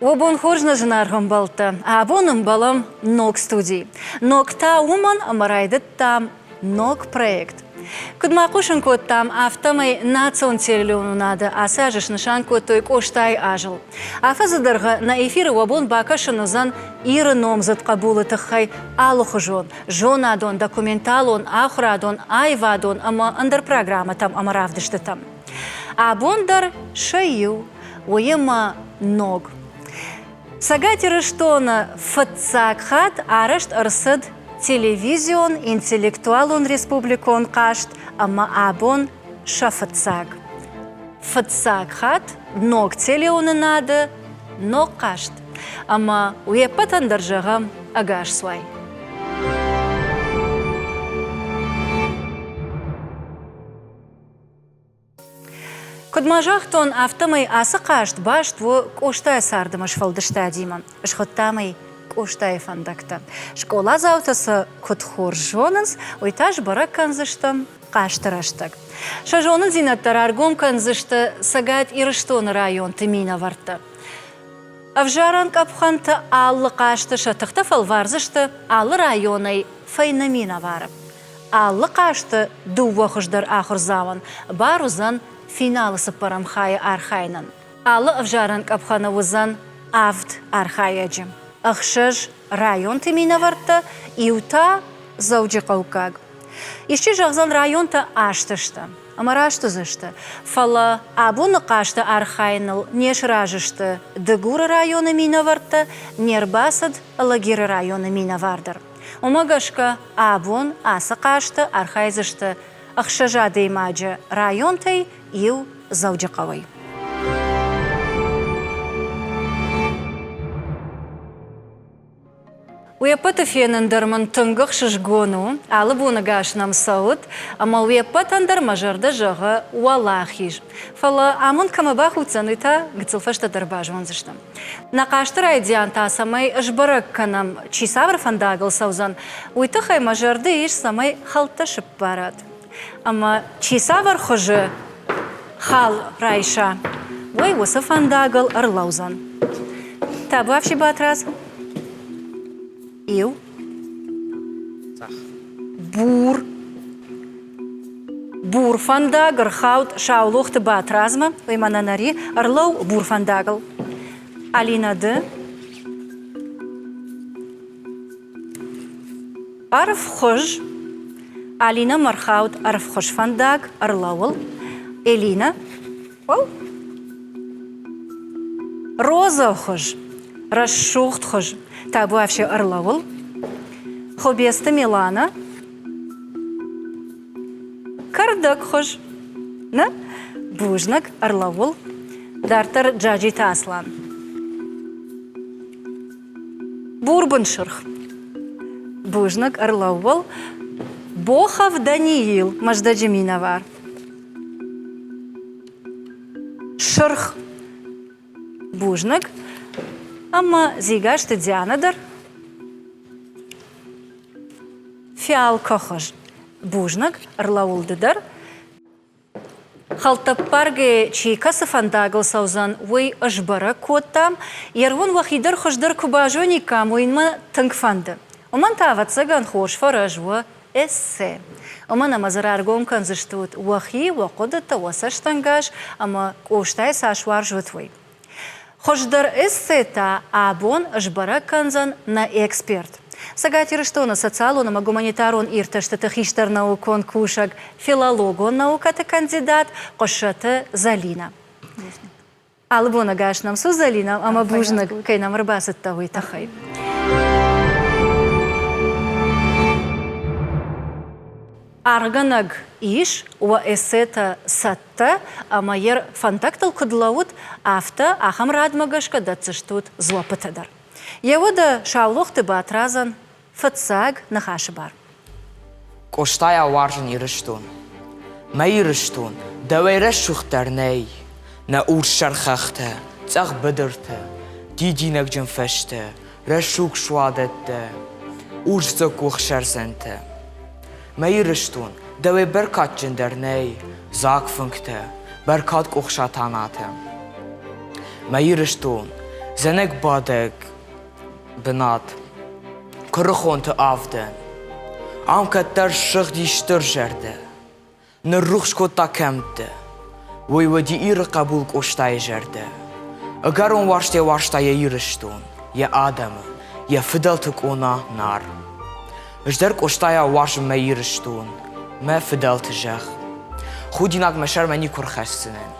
Обон хоржна жынарғым балты, абоным балам ног студий. Ногта уман амарайдыт там ног проект. Кудмақушын код там автомай национ телелеону нады, асажыш нышан код той коштай ажыл. Афазыдырғы на эфиры обон бакашынызан иры номзыт қабулы тұққай алықы жон. Жон адон, документалон, ахрадон, айвадон, ама андыр программа там амаравдышты там. Абондар шаю, ойыма ног. Сагатиры штона фатсакхат арышт арсыд телевизион интеллектуалон республикон кашт, ама абон шафатсак. Фатсакхат ног телеоны нады, ног кашт, ама уеппатан даржағам агаш свай. Кудмажахтон автомай асы кашт башт во коштай сардымыш фалдышта дима. Шхоттамай коштай фандакта. Школа заутасы кудхор жонынс, ойтаж бара канзыштам каштыраштак. Шажонын зинаттар аргом канзышты сагат ирыштон район тымина варты. Авжаран капханты аллы кашты шатықта фалварзышты аллы районай файнамина вары. Аллы кашты дува хыждар ахыр заван, барузан финалы сыпарамхая архайнан. Алы авжаран капхана вузан авд архаяджим. Ахшыж район тымина варты, иута зауджи қаукаг. Ишчи жағзан районта аштышты. Амарашты зышты. Фала абуны қашты архайныл неш ражышты. Дыгуры районы мина варты, нербасад лагиры районы мина вардыр. Омагашка абун асы қашты архайзышты. Ахшыжа деймаджы районтай ил зауджиқавай. Уеппаты фенендермін түнгіқ шышгону, алы бұны гашнам сауыт, ама уеппатандар мажарды жағы уалахиж. Фала амын камабақ уцаныта гыцылфашта дарбажуан зыштым. Нақашты райдиан тасамай жбарак канам чисавр фандагыл саузан, уйтықай мажарды иш самай халташып барад. Ама чисавр хожы хал райша, ой осы фандагыл ырлаузан. Табу афши батраз? Ил. Бур. Бур фандагыр хаут шаулухты батразма, оймананари ырлау бур фандагыл. Алинады. Арф хож. Алина мархаут арф хож фандаг ырлауыл. Элина. Роза хож. Расшухт хож. Табу афши ырлауыл. Хобесты Милана. Кардак хож. На? Бужнак ырлауыл. Дартар Джаджи Таслан. Бурбын шырх. Бужнак ырлауыл. Бохав Даниил. Маждаджи Минавар. Шырх. Бужнак. Ама зигашты Дианадар. Фиалка хож. Бужнак ырлауылдыдар. Халтаппарге чейкасы фандагыл саузан уй ыжбара коттам, ервон вахидар хождар кубажоникам уйнма тыңфанды. Оман таватсаган хош фаражва эссе. Оман амазарар гомкан зыштут вахи вақудыта васаштангаш, ама коштай сашвар жвытвой. Хождар эссета абон ыжбара канзан на эксперт. Сагатиры что на социалон, ама гуманитарон ирташты тахиштар наукон кушак, филологон наукаты кандидат, кошаты Залина. Албона гашнам су Залина, ама бужнак кайнам рыбасыт тавой тахай. Арганаг иш уа эсета сатта, ама ер фантактал кудлаут авта ахам радмагашка датсыштут злопытадар. Евода шаулухты батразан фатсаг нахашы бар. Коштай аваржын ирыштун. Ма ирыштун, давайраш шухтарнай. На уршархахты, цах быдырты, дидинак жынфашты, рашук шуадетті, уршцы кухшарзанты. Ма ирыштун, давай беркат жындарнай, закфынкты, беркат кухшатанаты. Ма ирыштун, Zenek badek benat. Kurkhon te afden. Amka ter shig die sturjerde. Ne ruchsko takemte. Woi wadi ire kabul kostai jerde. Agaron warsta je iriston. Je Adam. Je fideltuk ona nar. Jder kostaya wash me iriston. Me fidelte jag. Goedinak me sher meni kurkhastenen.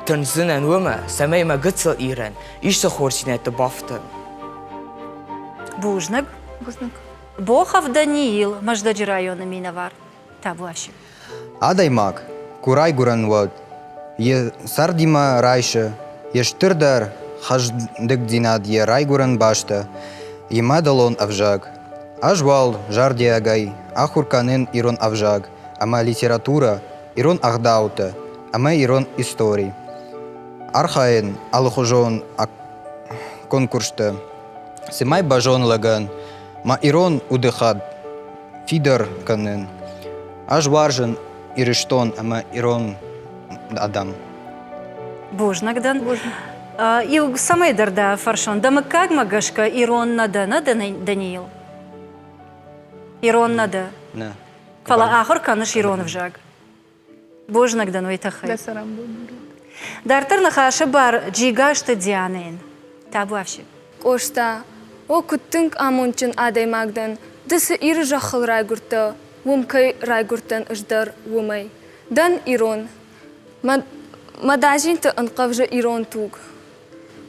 Ten zinnen wome, samay me gitsel iren. Ishte khorsine te baften. Бужнак. Бохав Даниил, Мождаджи района Миновар. Табуаши. Адаймак, курай гуран вод. Е сардима райше, е штырдар хаждык динад е рай гуран башта. Е мадалон авжаг. Ажвал жардиагай, ахурканын ирон авжаг. Ама литература, ирон ахдаута, ама ирон историй. Архаин, алхужон конкурста. Семай бажон лаган, ма ирон удыхад, фидер канын. Аж варжен ириштон, ама ирон адам. Бужнакдан. И самый дарда фаршон. Да мы как магашка ирон нада Даниил. Ирон нада. Не. Фала ахор каныш ирон вжаг. Бужнакдан уйтахай. Дартар нахаша бар джигашта дианейн. Табуаши. Кошта, о куттинг амунчин адаймагдан, дысы иры жахыл райгурта, вумкай райгуртан иждар вумай. Дан ирон. Мадажинта анқавжа ирон туг.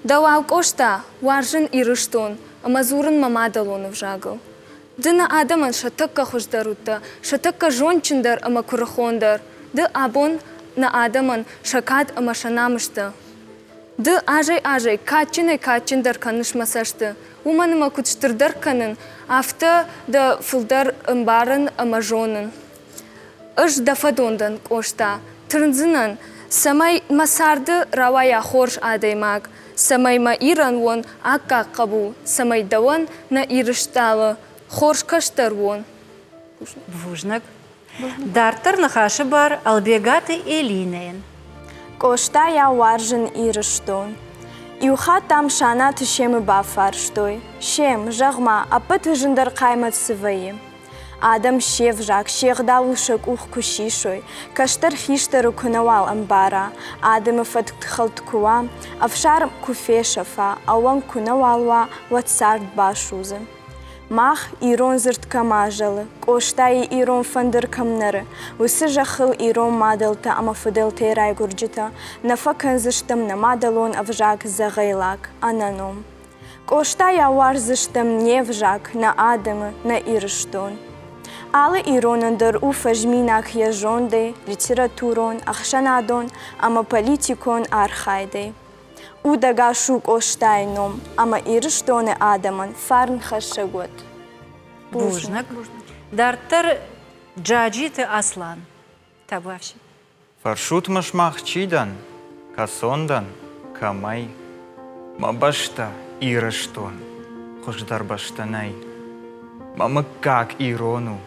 Давау кошта, варжин ирыштон, амазурын мамадалон вжагал. Дына адаман шатакка хуждарута, шатакка жончиндар ама курахондар, ды абон на адаман шакад ама шанамышта. Ды ажай качиндар каныш масашты. Уманыма кучтырдар канын, афта да фулдар ымбарын ама жонын. Ыш дафадондан кошта, тырнзынан, самай масарды равая хорш адаймаг, самай ма иран вон акка кабу, самай даван на ирышталы, хорш каштар вон. Бужнак. Дартар нахаша бар албегаты элинейн. Кошта я варжен ириштон. Иуха там шана тышемы бафарштой. Шем, жагма, апыт жындар каймат сывайы. Адам шев жак, шеғдалушык ух кушишой. Каштар хиштару кунавал амбара. Адамы фатхалткуа, авшар куфешафа, ауан кунавалва ватсард башузы. Мах ирон зырткамажалы, коштаи ирон фандыркамнары, усы жахыл ирон мадалта ама фыдылте райгурджита, нафаканзыштам на мадалон авжак загайлак, ананом. Коштай аварзыштам не вжак на адамы на ирыштон. Алы иронандар уфажминак яжонды, литературон, ахшанадон, ама политикон архайды. Удага шук оштайном, ама ириштоне адаман фарн хашагот. Бужнак. Дартар джаджиты аслан. Табуаши. Фаршут машмах чидан, касондан, камай. Мабашта ириштон, хождар баштанай. Мамыкак ирону,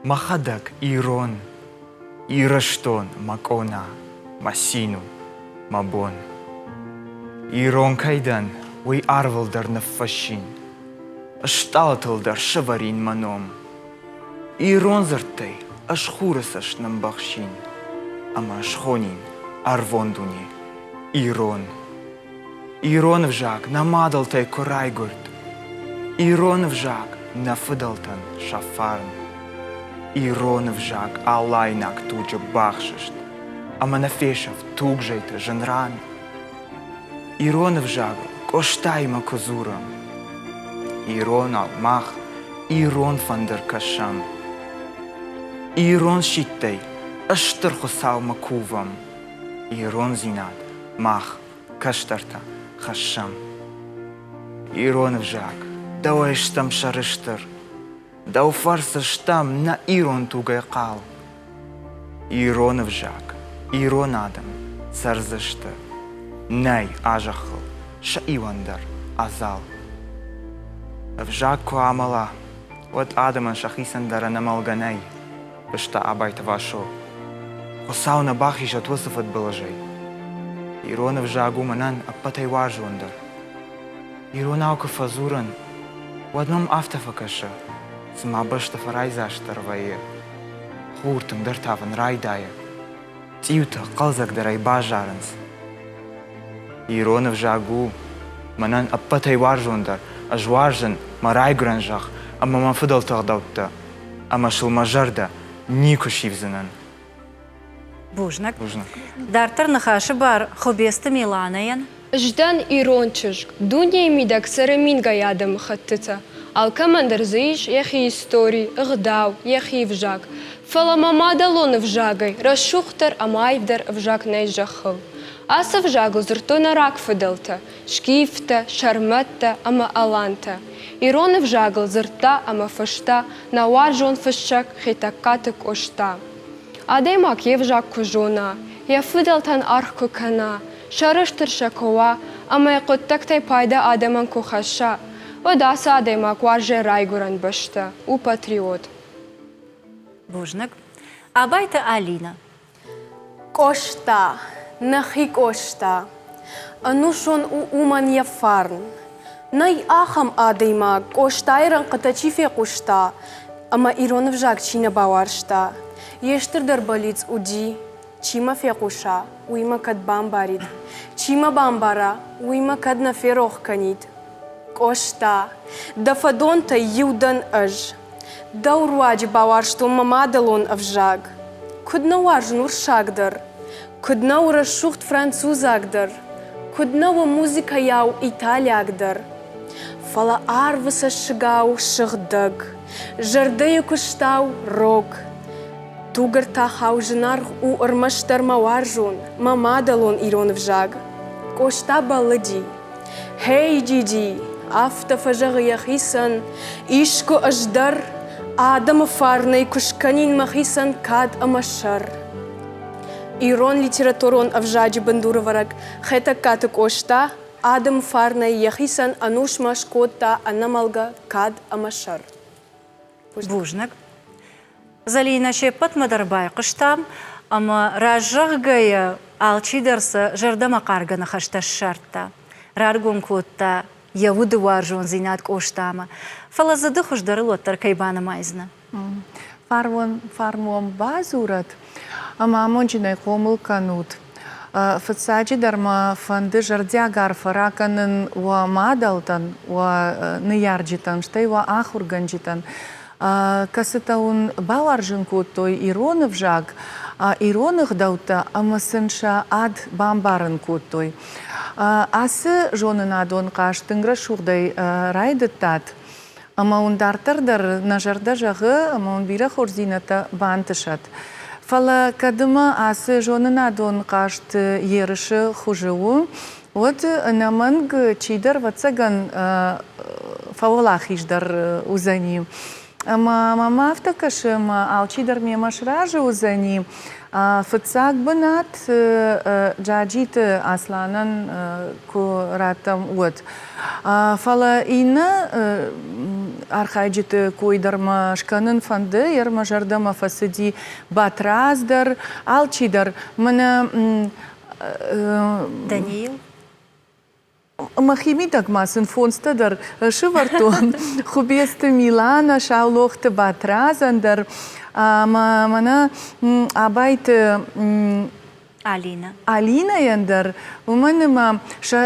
махадак ирон. Ириштон макона, масину, мабон. Ирон кайдан, уй арвалдар нафашин. Ашталталдар шаварин маном. Ирон зартай, ашхурасаш намбахшин. Ама ашхонин, арвондуни. Ирон. Ирон вжак, намадалтай корайгурт. Ирон вжак, нафыдалтан шафарн. Ирон вжак, алайнак туджа бахшашт. Ама нафешав тугжайта жанран. Ирон вжаг, коштайма козурам. Ирон алмах, ирон фандыркашам. Ирон шиттай, аштыр хусал макувам. Ирон зинат, мах, каштарта, хашам. Ирон вжаг, дауэштам шарыштыр. Дау фарсаштам на ирон тугай қал. Ирон вжаг, ирон адам, сарзыштыр. Най ажахыл, ша ивандар, азал. Вжак куамала, вот адаман шахисандара намалганай, бышта абайта вашо. Хосауна бахиша твысыфат балажай. Ирона вжагу манан апатай важундар, Iron aucă făzuren. Wadnum afta făcășă. Zma băștă fărai zaștar vaie. Hurtâng dar tavan rai daie. Țiută qalzak darai bajarans. Iron vjagu. Manan apătăi warjundar. Ajwarjan marai granjach. Ama man fidal tăgdaută. Ama shil majarda. Niku shivzinan. Бужнак. Bujnak. Дартар нахашы бар хобесті Миланаян. Ждан ирончыжк, дуния мидак сарамин гаядам хаттыта. Алкамандар заиш, яхи истории, гдау, яхи вжак. Фала мамада лон вжагай, расшухтар амайвдар вжак найжахыл. Аса вжагл зыртона рак фидалта, шкифта, шарматта, ама аланта. Ирон вжагл зырта, ама фашта, наваржон фашчак, хитакатык ошта. Адаймак евжак кужона, я фидалтан архку кана, шарыштыр шакова, ама якоттактай пайда адаман кухаша. Одаса адаймак варже райгуран башта, у патриот. Бужнак. Абайта Алина. Кошта, нахи кошта, анушон у уман яфарн. Най ахам адайма, коштайран катачифе кошта, ама ирон вжак чина баваршта. Ештыр дарбалиц уди, чима фекуша, уима кад бамбарид, чима бамбара, уима кад на ферох канид. Кошта, да фадонта юдан аж, да уруаджи баваршту мамадалон авжаг. Кудна важнур шагдар, кудна урашухт французагдар, кудна ва музыка яу италиагдар. Фала арваса шигау шигдаг, жардаю куштау рог. Тугар тахау жинар у армаштар маваржун, мамадалон ирон вжаг. Кошта балади, хей джиджи, автофажаг яхисан, ишку аждар, Адам фарнай кушканин махисан кад амашар. Ирон литературон авжаджи бандураварак хета каты кошта, Адам фарнай яхисан ануш машкота анамалга кад амашар. Бужнак. Залина шепат мадарбай кыштам, ама ражагая алчидерса жардама каргана хашта шарта. Раргун котта Яуды варжон зинат коштама. Фалазады хуждарылу таркайбана майзна. Фармуам базурат, ама мончинай хомыл канут. Фацаджи дарма фанды жардягар фараканын уа мадалтан, уа ныярджитан, штай уа ахурганджитан. Касытаун баваржын коттой иронов жаг, иронах даута амасынша ад бамбарын коттой. Асы жонын адон қаштыңгра шуғдай райдыттат. Ама он дартардар на жарда жағы, ама он бира хорзината бантышат. Фала кадыма асы жонын адон қашт еріші хужыу. Вот наманг чидар вацаган фаволах иждар узани. Ама мама автокашым алчидар мемаш ражы узани. Фыцак бынат джаджит асланан куратам вот. Фала ина архайджит койдарма шканын фанды ерма жардама фасыди батраздар алчидар. Мына Даниил. Махимитак масын фонстадар шывартон хубесты Милана шаулохты батразандар. Мана абайты Алина яндар. Уманыма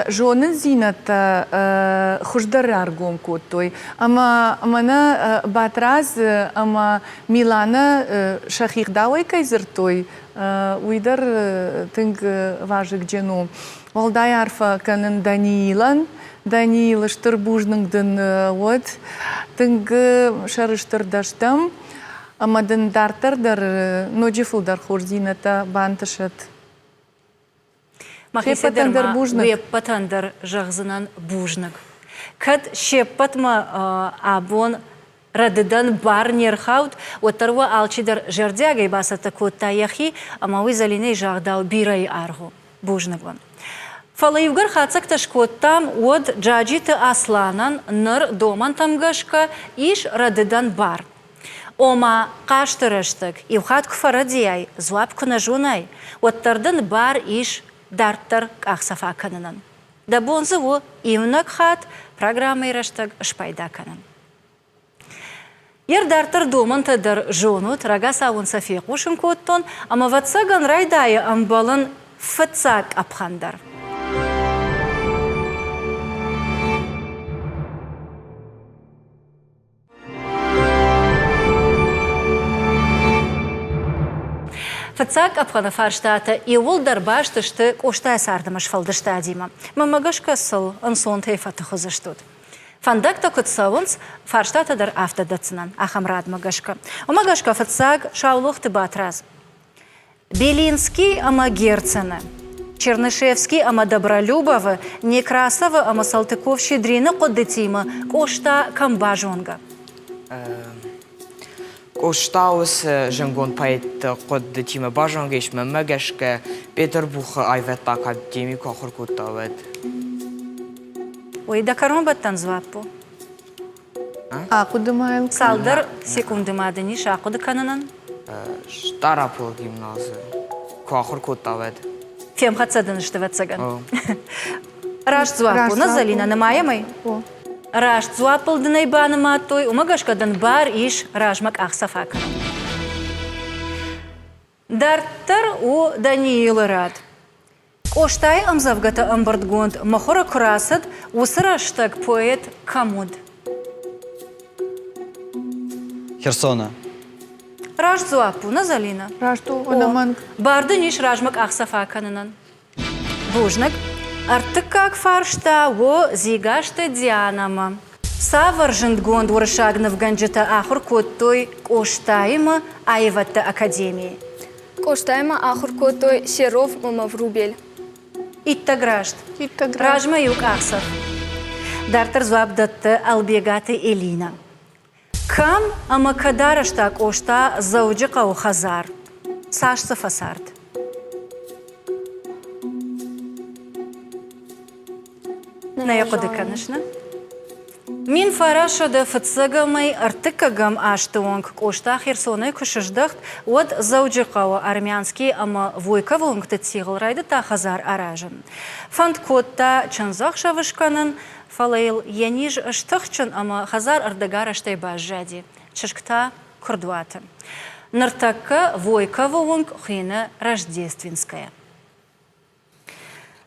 жонын зината хуждарар гом коттой. Ама мана батраз ама Милана шахихдауай кайзыртой. Уйдар тынг важык джену. Валдай арфа канын Даниилан. Даниил штырбужныңдын вот. Тынг шарыштырдаштам. Амадын дартардар ноджифылдар хорзината бантышат. Махиседерма веппатандар жағзынан бужнак. Кад шеппатма абон радыдан бар нерхаут, оттарва алчидар жардягай басата котта яхи, амауи залиней жағдау бирай аргу бужнагван. Фалаевгар хацакташ коттам од джаджиты асланан ныр доман тамгашка иш радыдан бар. Ома қаштырыштық, евхат күфарадияй, зуап күнажунай, оттардың бар иш дарттар ақсафа канынан. Да бонзы о, имнак хат программы раштаг шпайдаканын. Ердартыр домантадыр жонут рага сауын сафи кушын коттон, ама ватсаган райдайы амбалын фыцак апхандар. Фыцак апхана фарштата и улдар баштышты коштай сардымаш фалдыштадима. Мамагашка сыл ансон тейфаты хызыштуд. Фандакта кутсавунс фарштатадар автодацынан ахамрад магашка. Магашка фыцак шаулухты батраз. Белинский ама Герцена, Чернышевский ама Добролюбова, Некрасова ама Салтыков-Щедрина коддетима кошта камбажонга. Коштаус жангон пайт коддетима бажангеш магашка Петербург айвет академик ахыркутавет. Ой, да карон баттан зваппу. Куда маем? Салдар секунды мадани шакуды кананан. Штарапыл гимназия. Ахыркутавет. Фем хацадан штавацаган. Раш зваппу назалина намаямай. Раш зваппыл дынай баныма той, умагашкадан бар иш ражмак ахсафак. Дартар у Даниила рад. Коштай амзавгата амбардгонд махора красад усраштаг поэт Камуд. Херсона. Раш зваппу назалина. Рашту онаман. Барды ниш ражмак ахсафаканынан. Бужнак. Артыкак фаршта во зигашта дианама. Саваржент гонд уршагнав ганджета ахур коттой коштайма айватта академии. Коштайма ахур котой Серов мамаврубель. Иттаграшт. Ражма юк ахсав. Дартар звабдатта албегаты Элина. Кам ама кадарашта кошта зауджика у хазар. Сашса фасарт. Наякуды, конечно. Мин фарашада фыцыгамай артыкагам аштуонг кошта Херсонай кушыждахт от зауджикава армянский ама войкавонг тетсигл райды та хазар аражын. Фандкотта чанзах шавышканын фалайл яниж штахчын ама хазар ардагар аштай бажади. Чышкта курдуаты. Нартакка войкавонг хина рождественская.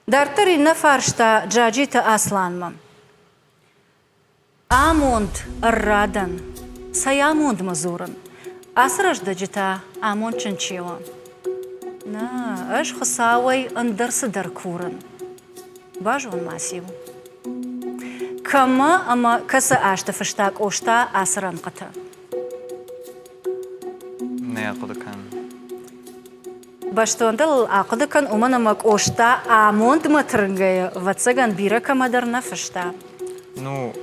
Дартарина фаршта джаджита асланма. Амонд радан, саямонд мазуран. Асражда джита амонд чанчила. На, аш хасавай андарсадар куран. Бажон масив. Кама ама каса ашта фаштак ошта асран ката. Не акудакан. Баштондал акудакан уманамак ошта амонд матрынгая вацаган бира камадарна фашта. Ну,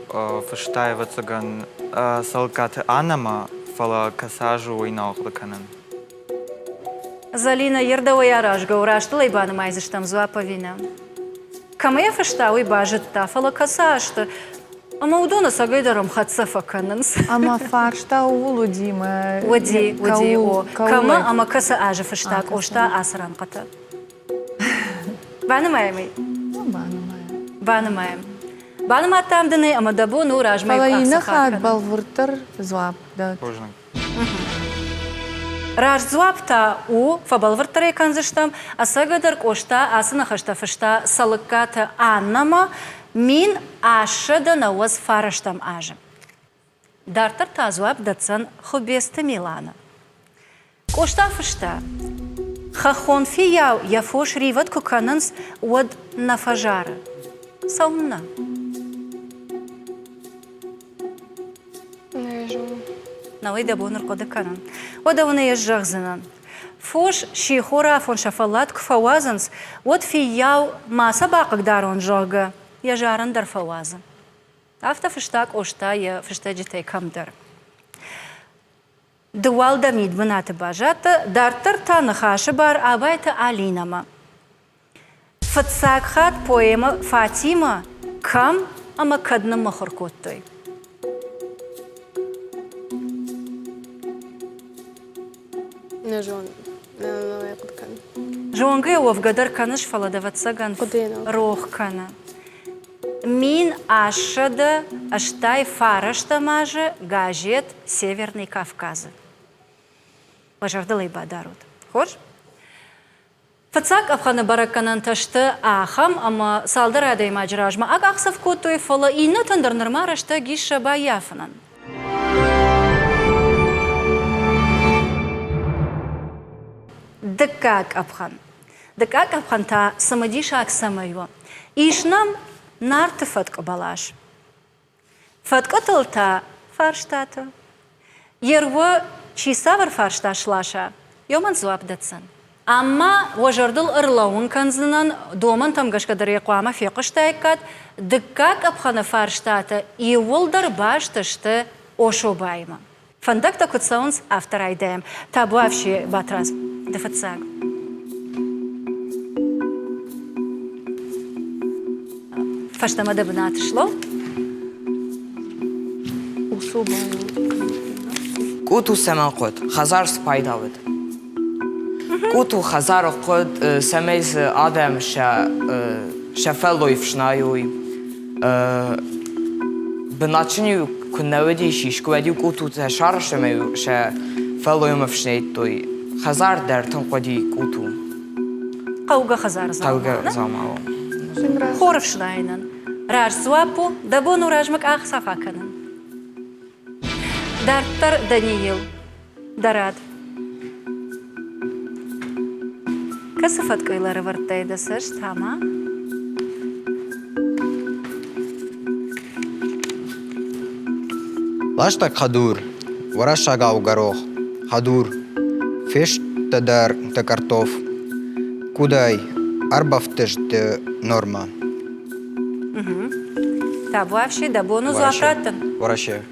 фаштай вацаган салкат анама фала касажу и на акудаканан. Залина ердава яражга урашту лайбана майзыштам зуапавина. Камая фашта уй бажет тафала касашта. Ама удона сагайдарам хатсафакананс. Ама фаршта улудима. Уди, о. Кама ама каса ажа фаштак ошта асран ката. Банамаймай. Банамайм. Банаматам дыны ама дабу ну ражмай Палаина хат балвуртар звап. Божнак. Раж звапта у фабалвыртарай канзыштам асагадар кошта асына хашта фашта салыкката аннама мин ашыда науаз фараштам ажы. Дартар тазвап датсан хубесты Милана. Кошта фашта хахон фияу яфош риват кукананс уад нафажара. Саумна. Навай дабоныр кодаканан. Одавына ежжахзынан. Фош шихора фон шафалат кфауазанс от фияу маса бақық дарон жога. Яжаран дар фауаза. Афта фыштак ошта я фышта джитай камдар. Дуал дамид бынаты бажата дартар таны хашы бар абайта Алинама. Фыцакхат поэма Фатима кам ама кадны махыр коттой. Не жон. Не якудкан. Жонга овгадар каныш фаладаватсаган Кудена. рох кана. Мин ашада аштай фарашта маже газет Северный Кавказ. Бажардылай бадарут. Хош? Фацак абханы баракканан ташты ахам, ама салдар адай мажражма. Ак ахсав котой фала инна тандыр нырмарашта гиша баяфанан. Дыкак абхан. Дыкак абхан та самадиша ак самайо. Ишнам нарты фатка балаш. Фатка тылта фарштата. Ерво чисавар фаршташлаша. Йоман зуабдатсан. Amma вожардыл ырлауын канзынан доман тамгашкадар яқуама феқыштайкат дыккак абхана фарштата и волдар башташты ошобайма. Фандакта кутсаунс автор айдаем. Табуавши батрас дефацаг. Фаштамада бнатышло. Куту семен код, хазар спайдавид. Куту хазар код семейз адем шефелой фшнаюй. Бначню куннаведи шишкведи куту тешар шемею шефелой мфшнейтой. Хазар дер тонкоди куту. Қауға хазар Тауга замауна. замау. Хоров шнайнан. Раж зуапу, дабону ражмак ах сафаканан. Дартар Даниил. Дарад. Касафат кайлары варттайды сыш, тама. Лашта хадур, варашага горох, хадур, феш тадар та картоф, кудай, арбафтеш де норма. Табуавши дабону зуапраттан. Вараше.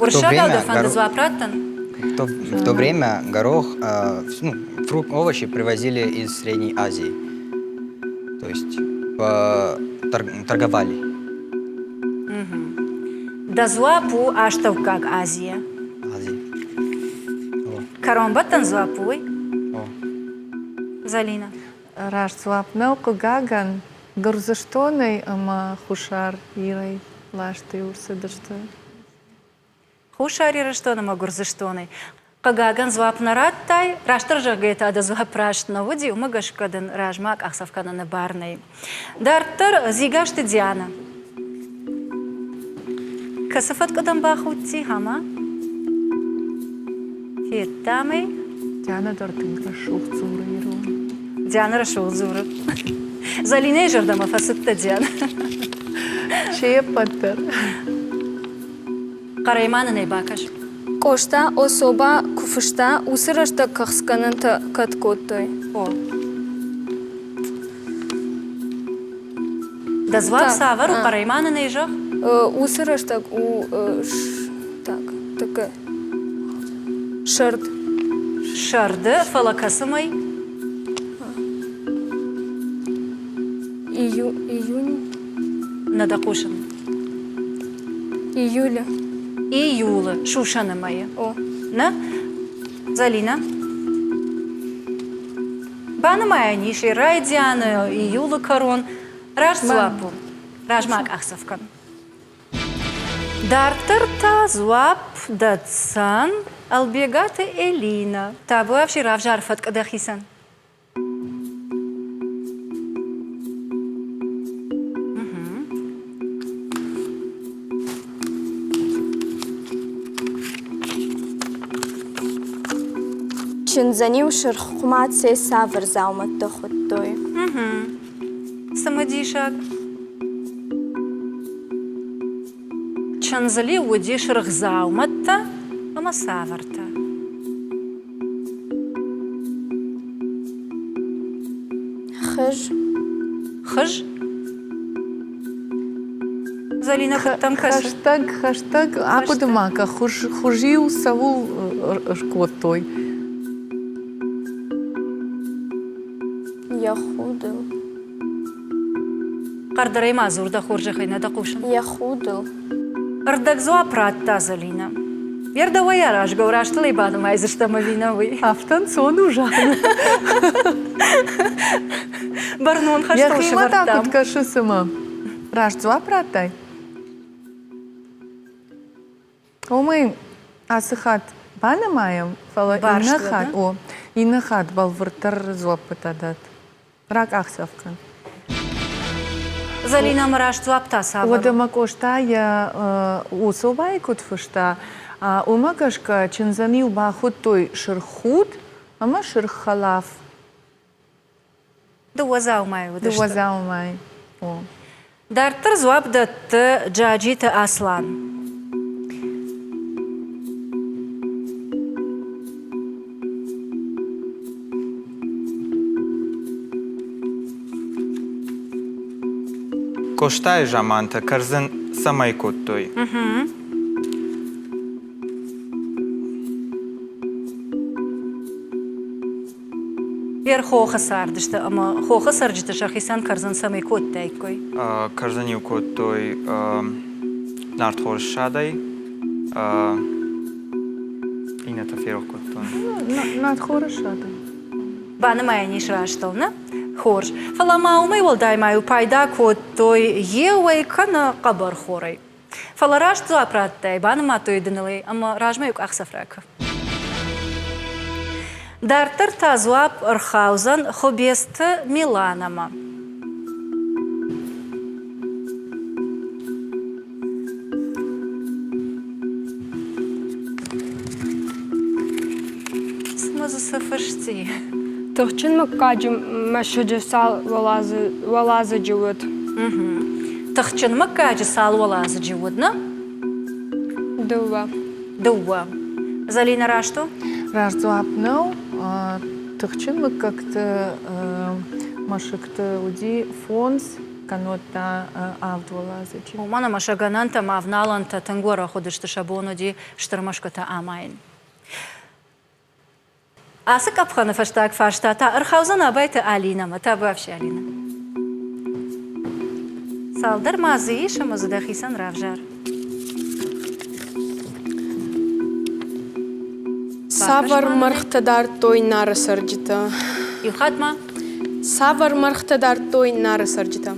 Уршага дофанды зуапраттан. В то время горох, овощи привозили из Средней Азии. То есть торговали. Да зуапу аштав как Азия. Азии. Каромбаттан зуапуй. Залина. Раш свапнал кагаган горзаштоной, ама хушар ирай лашты урсыдышты. Хушари раштона магурзаштоной. Кагаган зуапнараттай, раштар жагайта ада зуапраштна води, умагашкадан ражмак ахсавкана на барной. Дартар зигашты Диана. Касафат кадан бахутти, хама? Фиеттамей. Диана дартын рашух зуры ирон. Диана рашух зуры. Залиней жардама фасытта Диана. Чея паттар. Қарайманы не бакаш. Кошта особа куфышта усырашта кахскананта каткоттой. О. Да звак савару қарайманы не жах? Усырашта так, така. Шард. Шарды фалакасымай. Июнь. Надакушын. Июля. Июлы, шушаны мои. О. На? Залина. Баны моя ниши, райдианы, июлы корон. Раж зуапу. Ражмак ахсавкан. Дартырта зуап датсан албегаты Элина. Табу авши равжар фаткадахисан. Чинзанил шырхумат сей савр заумат тохоттой. Самодишак. Чанзали уди шырхзауматта, ама саварта. Хыж. Хыж? Залина там хыж. Хаштаг, акудымака, хужил савул шкоттой. Я худыл. Қардарайма зурда хоржа хайна да қушын. Я худыл. Ардак зуапратта Залина. Ердава яраш гавраш талибану майзыштама виновый. Автан сон ужан. Барнун Я хаштошы хима так вартам. вот кашысыма. Рашцуа пратай. Омы асыхат бана маям, фала Баршты, инна хат, да? о, инна хат балвыртар зуаппатадат. Рак ахсавкан. Залина мараш зуапта савар. Одама кошта я усовай кутфышта, а умакашка чензанил бахут той шерхут, ама шерхалав. Дуазау май удышты. Дуазау май. О. Дартыр зуап датты джаджиты аслан. Коштай жаманта, карзын самай коттой. Ер хоха сардышты, ама хоха сарджиты шахисан карзан самый кот тайкой. Карзанил коттой нартхор шадай. Инета ферох коттой. Над хорошада. Баны мая ниш раштылны. Хорж. Фалама умай волдай маю пайда кот той еуай кана қабар хорай. Фала рашт зуапраттай, баны матой дынылай, ама ражмаюк ақсафрака. Дартыр тазуап ырхаузан хобесты Миланама. Смазу сафашти. Тохчин маккаджим машаджа сал валаза джуот. Тахчын маккаджи сал валазы дживудна? Дува. Дуа. Залина рашту? Рашцуапнау, тахчин мы как-то машыкты уди фонс канота авдвалазычи. Умана машагананта мавналанта тангора ходышты шабонуди штырмашката амайн. Асык апханы фаштак фаштата ырхаузан абайты Алина, та вообще Алина. Салдар мазы шамазы дахисан равжар. Савар мархтадар той нара сарджита. Юхатма? Савар мархтадар той нара сарджита.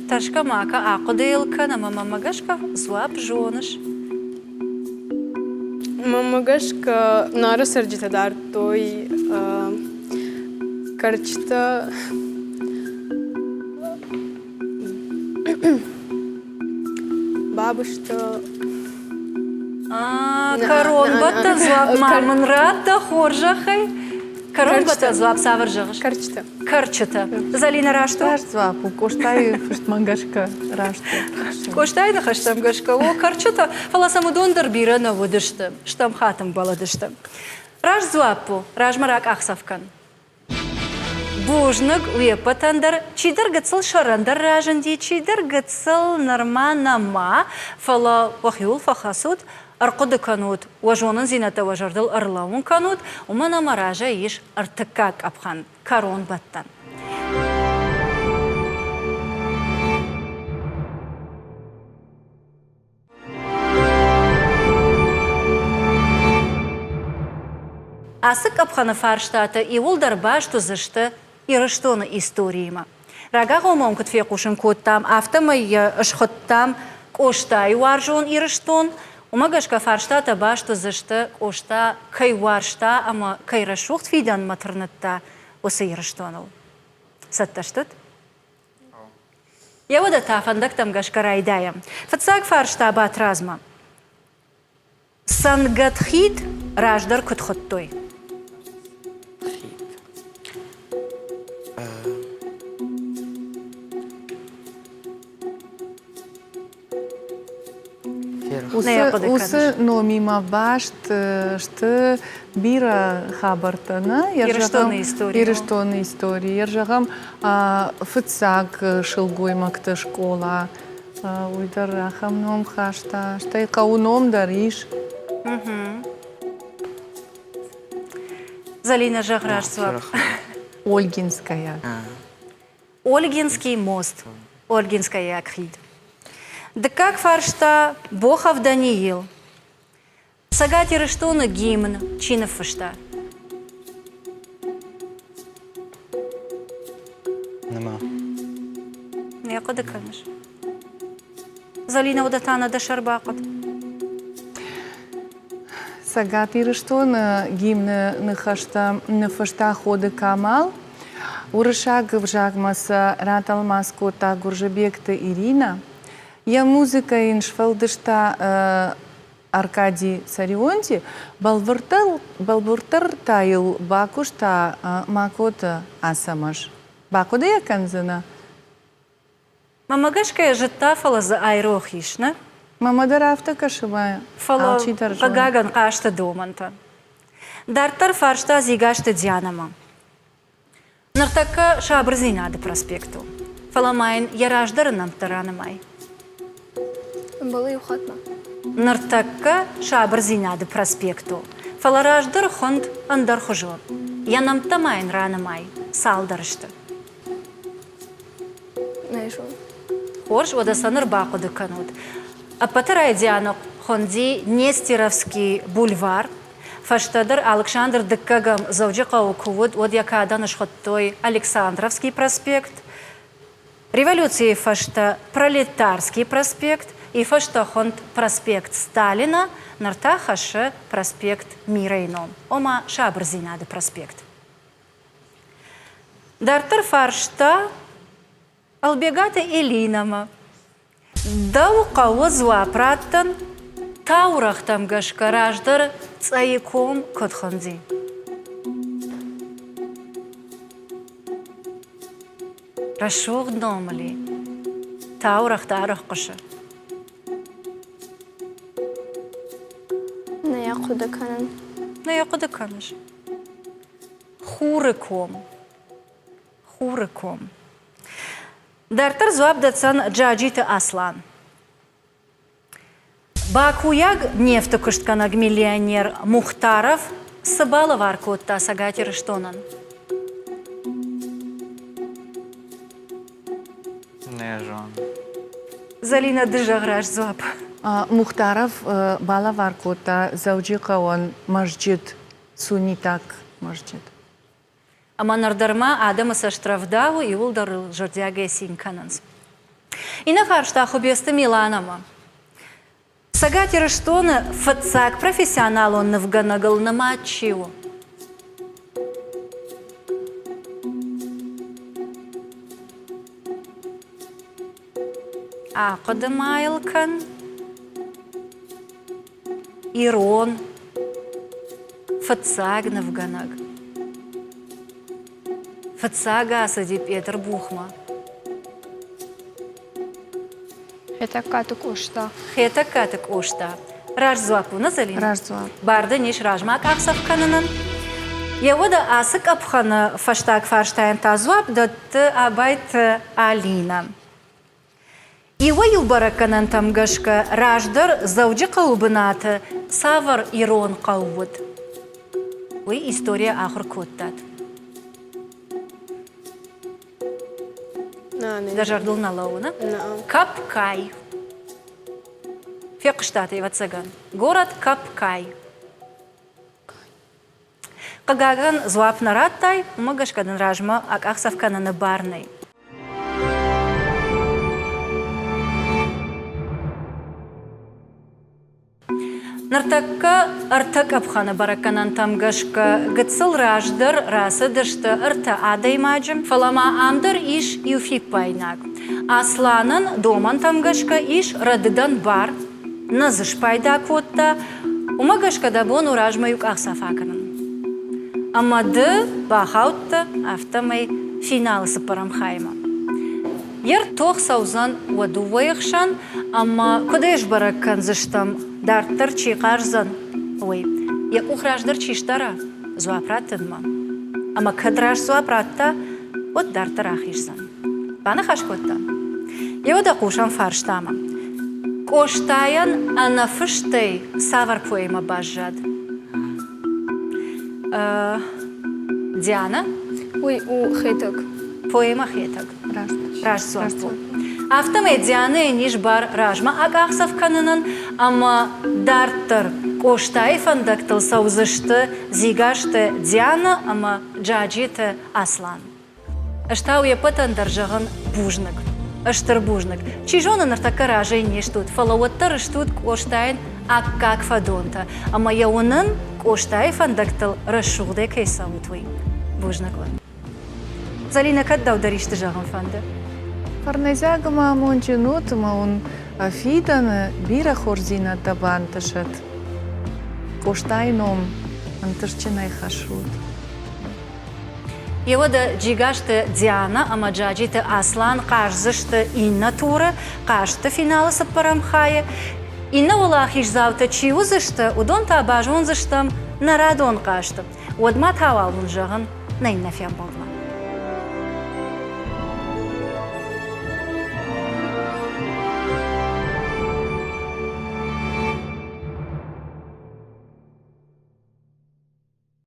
Ташка мака ақыдылка, нама мамагашка зуап жоныш. Мамагашка нара сарджита дар той карчта. Бабушта. Корон баттан зуап мамын радда хоржахай. Корон баттан зуап савар жығыш. Карчта. Карчыта. Залина рашту? Рашцуапу, коштай фыштмангашка рашту. Коштайды хаштам гашка. О, карчыта. Фаласаму дондар бирана водышты. Штам хатым баладышты. Раш зуапу. Ражмарак ақсавкан. Бужныг уепатандар, чидер гыцыл шарандар ражынди, чидер гыцыл норманама, фала вахюл фахасуд, арқуды канут, важонын зината важардыл арлауын канут, умана маража еш артыкак апхан, корон баттан. Асык апханы фарштаты и улдар башту зышты ирыштоны историяма. Рага ғомом күтфе қушын көттам, автомы ұшқыттам қоштай варжон ирыштон, умагашка фарштата башту зышты қошта кай варшта, ама кайрашуқт фидан матырнытта осы ирыштоныл. Сатташтыт? Я вода тафандактам гашкарайдаям. Фатсак фаршта батразма. Сангатхид раждар күтхоттой. Усы номима башт, что бира хабартана, Ирыштоны истории. Ирыштоны истории. Ержагам фыцак шылгой макта школа. Уйдарахам ном хашта. Штай кауном дариш. Залина Жаграшцева. Ольгинская. Ольгинский мост. Ольгинская Акхид. Декак фаршта Бохов Даниил. Сагати Рештона гимн Чинов фашта. Нема. Не куда канеш. Залина удатана да шарбакот. Сагати Рештон гимн на фашта ходы Камал. Урышаг вжагмаса ратал маскота Гуржебекта Ирина. Я музыка иншфалдышта Аркадий Сарионти балбуртар тайл бакушта макота асамаш. Бакуда я канзана? Мамагашка жита фала за айрохишна. Мама дарафта кашевая. Фала кагаган кашта доманта. Дартар фаршта зигашта дянама. Нартака шабрзина до проспекту. Фаламайн яраждар нам таранамай. Было и ухатно. Нартака шабрзина до проспекту. Фалараждар хонд андар хожо. Я нам тамайн ранамай. Салдаршта. Найшел. Хорш одасаныр бақуды канут. А патарай дянок хонди Нестеровский бульвар. Фаштадыр Александр Дыккагам Зауджикау Кувуд, вот якадан шхоттой Александровский проспект, революции фашта Пролетарский проспект и фашта хонд проспект Сталина, нартахаше проспект Мирейном, ома шабрзинады проспект. Дартар фаршта Албегата Элинама, дауқауы зуапраттан таурахтам гашкараждар цаиком котханзи. Рашуг номали таурахтарах каша. Не я куда канен. Не я куда канеш. Хуриком. Дартар зуабдацан джаджита Аслан. Бакуяг нефтокыштканаг миллионер Мухтаров сыбалы варкотта Сагати Рештонан. Не жон. Залина дыжаграш зуап. Мухтаров бала варкота Зауджикаон масджид сунитак масджид. Аманардарма Адама Саштравдаву и улдар жордяга синкананс. И на харшта хобеста Миланама. Сагати Рештона фацак профессионал он навганагал на матчиу. А Кодамайлкан, Ирон, фацак навганаг. Фацага сади Петр Бухма. Это кату кошта. Хета катык ошта. Ражзуапу назалин. Ражзуап. Барды ниш ражмак аксав кананан. Явода асык апхана фаштак фарштайн тазуап дот абайт Алина. Его юбараканан тамгашка раждар завджи каубыната савар Ирон каубуд. Ой, история ахр коттат. Дажардул на лауна. Капкай. Фекштат и Вацаган. Город Капкай. Кагаган зуап нараттай, умагашкадан ражма ак ахсавкана на барной. Нартакка артак апхана бараканан тамгашка гыцыл раждар расы дышты ырта адай маджым, фалама амдар иш юфик пайнак. Асланын доман тамгашка иш радыдан бар, назыш пайда котта, умагашка дабон уражма юк ахсафаканын. Амады бахаутта автомай финалы сыпарамхайма. Ер тох саузан уаду вайықшан, ама кудеш баракан зыштам дартыр чиқарзан. Ой, я ухраждар чиштара, зуапраттынма. Ама кадраш зуапратта, от дартыр ахишзан. Бана хашкотта. Еода кушан фарштама. Коштаян анафыштей савар поэма бажжад. Диана? Ой, у хеток. Поэма хеток. Ражзуап. Ражзуапу. Автомедианы ниш бар ражма агахсав канынан, ама дартыр коштай фандактыл саузышты, зигашты Диана, ама джаджиты Аслан. Аштау епытан даржығын бужнық. Аштыр бужнық. Чижонын артака ражай нештут, фалауаттар ыштут коштайын аккак фадонта, ама яунын коштай фандактыл рашуғдай кейсаутвай. Бужнықлы. Залина каддау даришты жағын фанды? Фарнезягама мончинутма он фиданы бира хорзина табантышат. Коштайном антышчинай хашут. Евода джигашты Диана, ама джаджиты Аслан, кажзышты инна туры, кажты финалы саппарамхая. Инна улахиш завта чиузышты, удон табажонзыштым, нарадон кашты. Одма тавалын жағын, на инна фям болма.